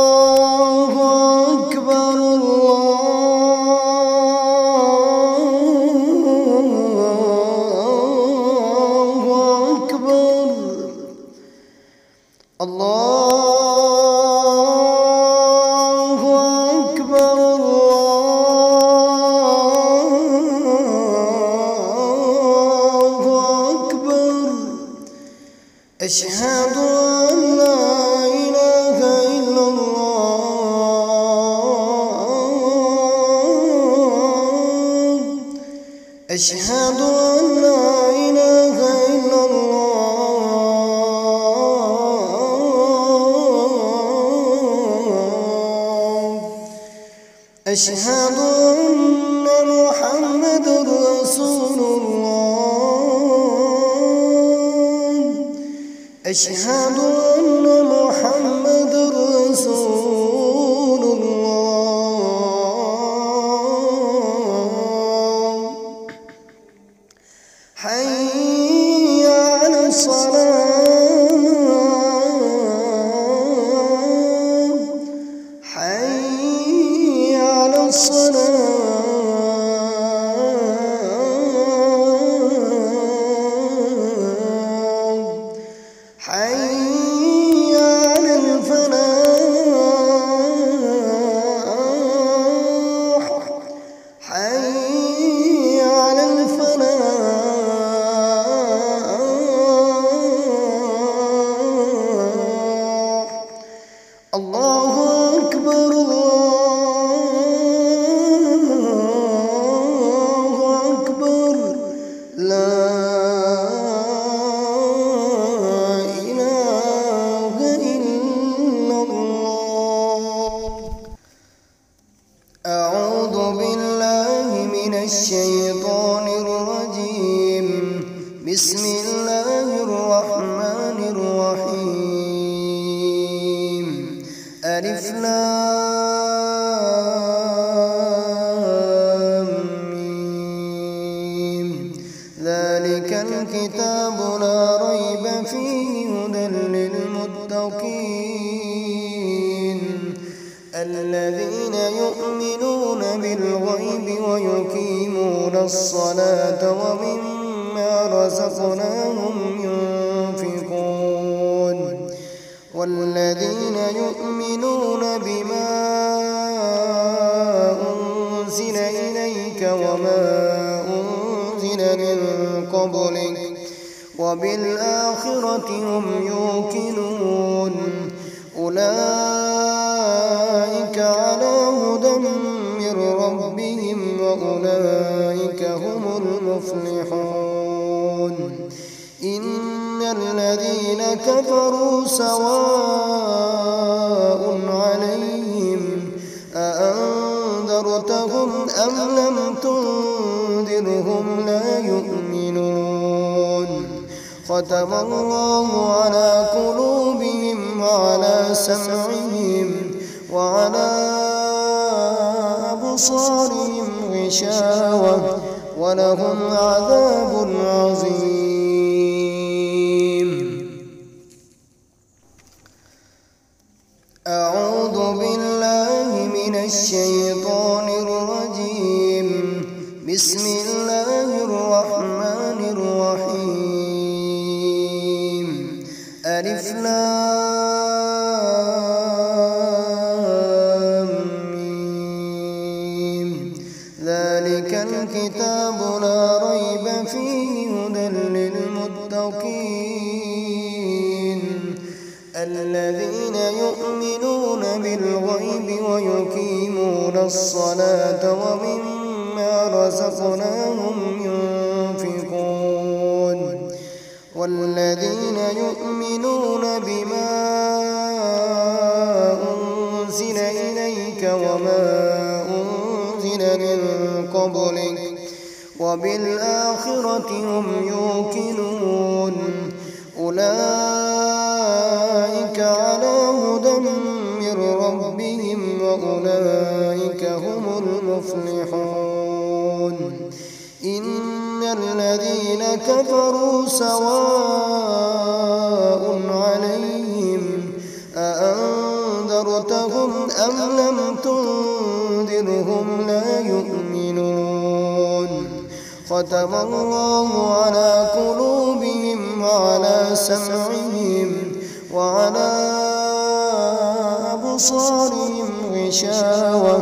الله أكبر الله أكبر الله أكبر الله أكبر أشهد أن لا إله إلا الله أشهد أن لا إله إلا الله أشهد أن محمدًا رسول الله أشهد أن محمدًا رسول الله حي على الصلاة حي على الصلاة حي على الفلاح حي على الفلاح الله أكبر الله أكبر لا إله إلا الله أعوذ بالله من الشيطان الرجيم بسم الله الرحمن الرحيم ألف لام ميم ذلك الكتاب لا ريب فيه هدى للمتقين الذين يؤمنون بالغيب ويقيمون الصلاة ومما رزقناهم ينفقون والذين يؤمنون بما أنزل إليك وما أنزل من قبلك وبالآخرة هم يوقنون أولئك على هدى من ربهم وأولئك هم المفلحون إن الذين كفروا سواء عليهم أأنذرتهم أم لم تنذرهم لا يؤمنون ختم الله على قلوبهم وعلى سمعهم وعلى أبصارهم غشاوة ولهم عذاب عظيم أعوذ بالله من الشيطان الرجيم بسم الله الرحمن الرحيم ألف لام ميم ذلك الكتاب لا ريب فيه هدى للمتقين الذين يؤمنون بالغيب ويقيمون الصلاة ومما رزقناهم ينفقون والذين يؤمنون بما أنزل إليك وما أنزل من قبلك وبالآخرة هم يوقنون أولئك على هدى من ربهم وأولئك هم المفلحون إن الذين كفروا سواء ختم الله على قلوبهم وعلى سمعهم وعلى أبصارهم غشاوة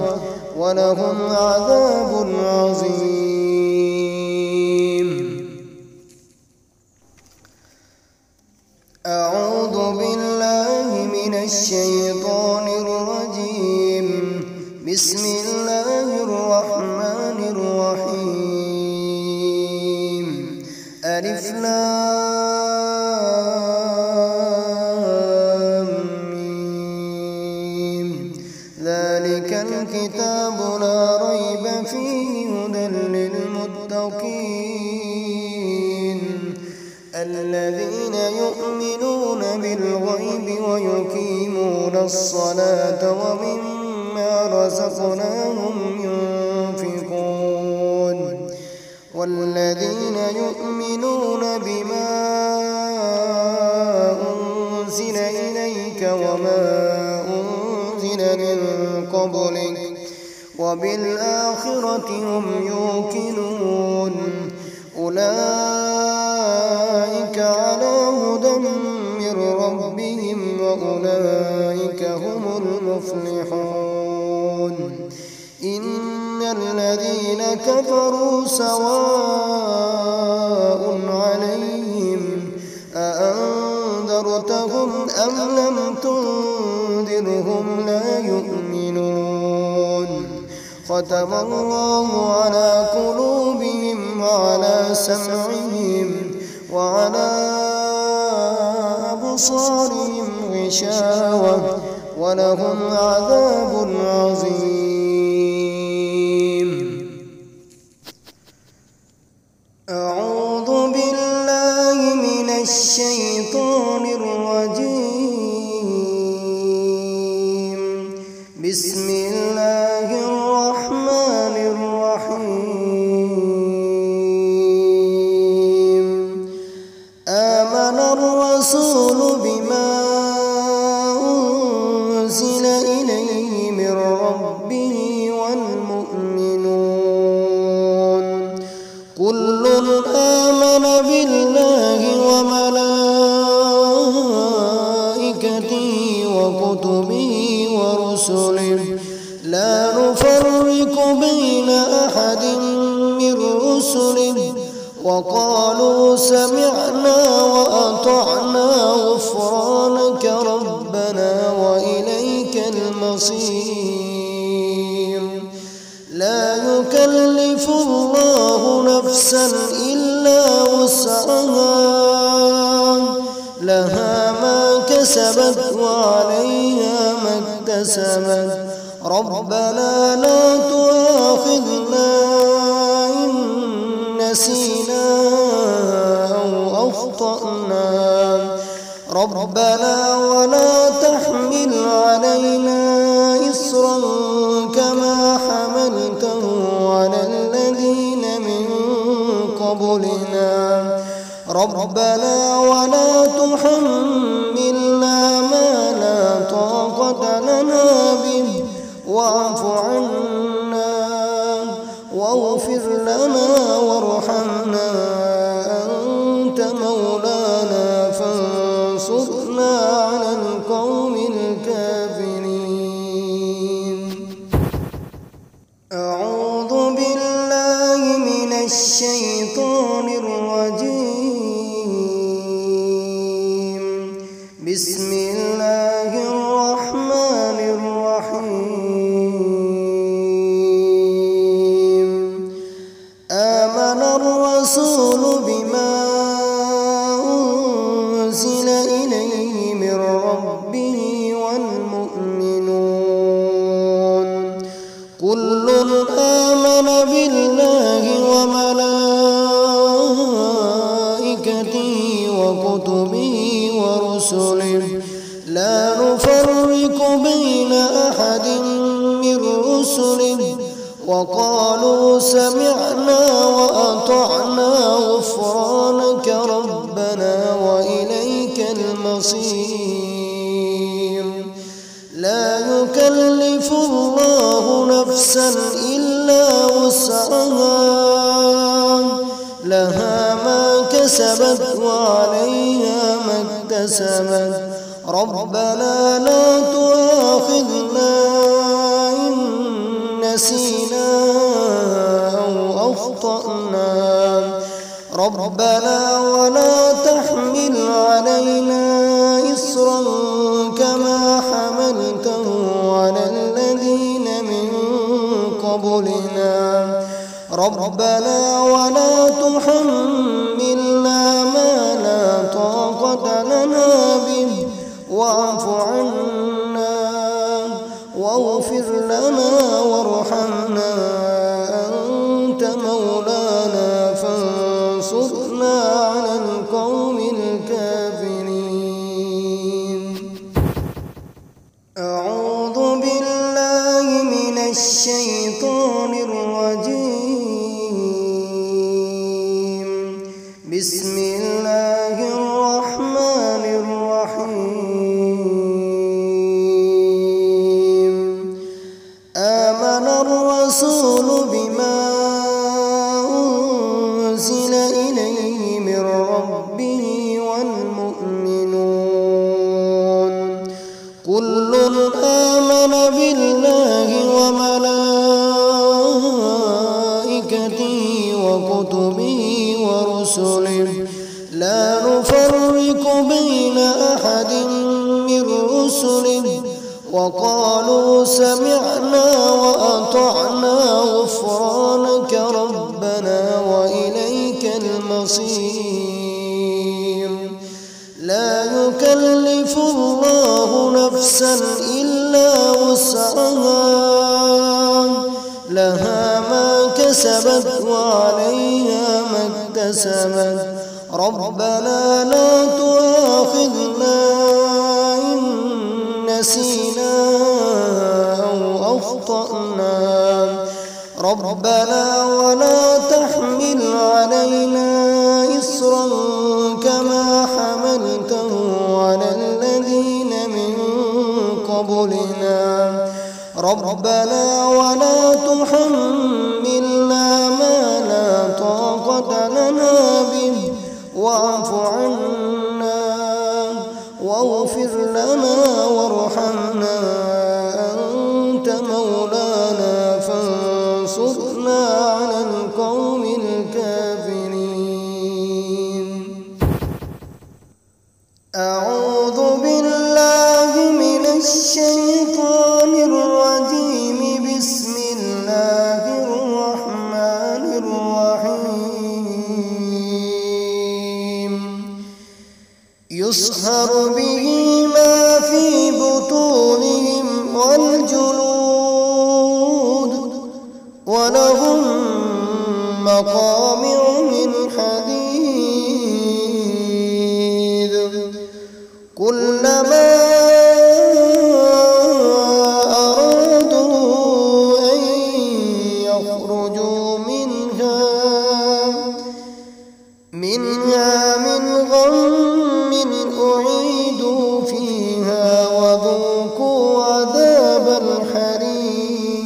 ولهم عذاب عظيم. أعوذ بالله من الشيطان الرجيم. بسم الله الرحمن الرحيم. ألف لام ميم. ذلك الكتاب لا ريب فيه هدى للمتقين الذين يؤمنون بالغيب ويقيمون الصلاة ومما رزقناهم ينفقون والذين يؤمنون بما أنزل إليك وما أنزل من قبلك وبالآخرة هم يوقنون أولئك على هدى من ربهم وأولئك هم المفلحون. إن الذين كفروا سواء عليهم أأنذرتهم أم لم تنذرهم لا يؤمنون. ختم الله على قلوبهم وعلى سمعهم وعلى أبصارهم غشاوة ولهم عذاب عظيم. أعوذ بالله من الشيطان الرجيم. بسم الله الرحمن الرحيم. آمن الرسول بما أنزل إليه من ربه والمؤمنون كل آمن بالله وملائكته وكتبه ورسله لا نفرق بين أحد من رسله وقالوا سمعنا وأطعنا غفرانك ربنا وإليك المصير. لا يكلف الله نفسا إلا وسعها لها ما كسبت وعليها ما اكتسبت ربنا لا تؤاخذنا إن نسينا أو أخطأنا ربنا ولا تحمل علينا إصرا كما حملته على الذين من قبلنا ربنا ولا تحملنا ما لا طاقة لنا به واعف عنا واغفر لنا وارحمنا أنت مولانا فانصرنا على القوم الكافرين. أعوذ بالله من الشيطان الرجيم. بسم الله الرحمن الرحيم. آمن الرسول بما أنزل إليه من ربه والمؤمنون كل آمن بالله وملائكته وكتبه ورسله لا نفرق بين أحد من رسله وقالوا سمعنا وأطعنا غفرانك ربنا وإليك المصير. لا يكلف الله نفسا إلا وسعها كسبت وعليها ما اكتسبت ربنا لا تؤاخذنا إن نسينا أو أخطأنا ربنا ولا تحمل علينا إصرا كما حملته على الذين من قبلنا ربنا ولا تحملنا ما لا طاقة لنا به واعف عنا واغفر لنا وارحمنا أنت مولانا فانصرنا على القوم الكافرين. أعوذ بالله من الشيطان الرجيم. بسم الله الرحمن الرحيم. آمن الرسول بما أنزل إليه من ربه والمؤمنون كل آمن بالله وملائكته وكتبه ورسله لا نفرق بين أحد من رسله وقالوا سمعنا وأطعنا غفرانك ربنا وإليك المصير. لا يكلف الله نفسا إلا وسعها لها ما كسبت وعليها ما اكتسبت ربنا لا تؤاخذنا إن نسينا أو أخطأنا ربنا ولا تحمل علينا إصرا كما حملته على الذين من قبلنا ربنا ولا تحملنا ما لا طاقة لنا به واعف عنا واغفر لنا وارحمنا أنت مولانا فانصرنا على القوم الكافرين. أعوذ بالله من الشيطان الرجيم. بسم الله الرحمن الرحيم. يصهر به ما في بطونهم والجلود ولهم مقامع من حديد كلما أرادوا أن يخرجوا منها من غم أعيدوا فيها وذوقوا عذاب الحريق.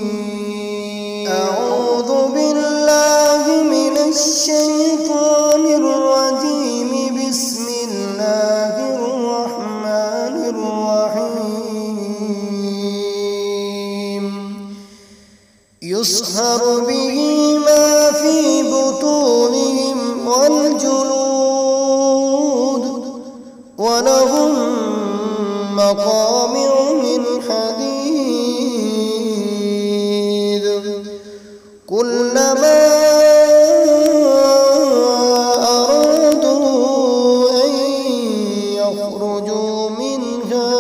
أعوذ بالله من الشيطان الرجيم. بسم الله الرحمن الرحيم. يصهر به ما في بطونهم والجلود ولهم مقامع من حديد كلما أرادوا أن يخرجوا منها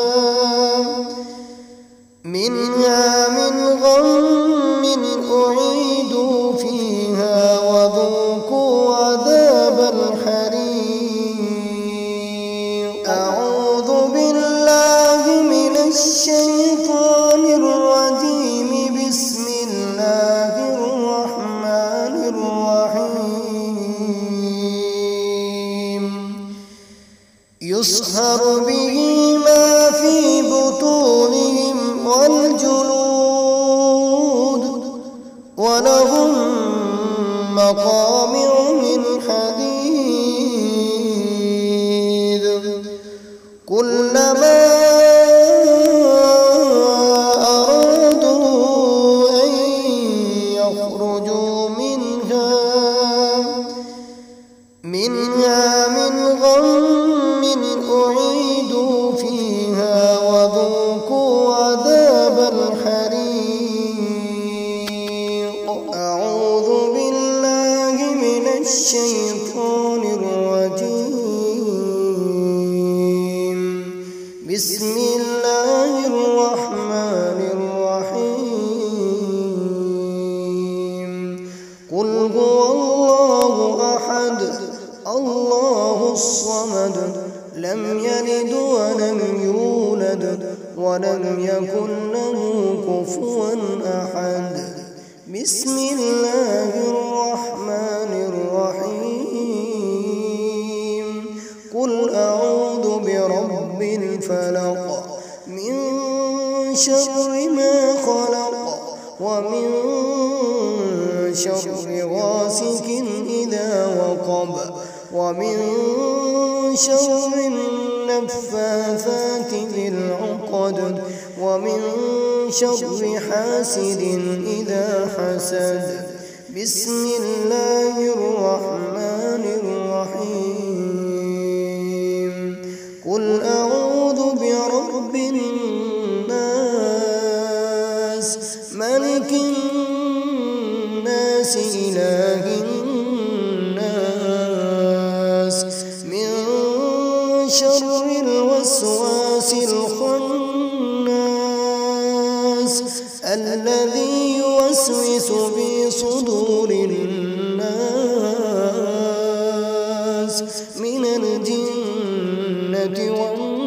من غم أعيدوا فيها وذوقوا عذاب الحريق. أعوذ بالله من الشيطان الرجيم. بسم الله الرحمن الرحيم. يصهر به ما في بطونهم والجلود ولهم مقامع من حديد بسم الله الرحمن الرحيم قل هو الله أحد الله الصمد لم يلد ولم يولد ولم يكن له كفوا أحد بسم الله الرحمن الرحيم قل أعوذ برب الفلق من شر ما خلق ومن شر غاسق إذا وقب ومن شر النفاثات في العقد ومن شر حاسد إذا حسد بسم الله الرحمن الرحيم قل أعوذ برب الناس ملك الناس إله الناس من شر الوسواس الخناس الذي يوسوس في صدور الناس من الجنة والناس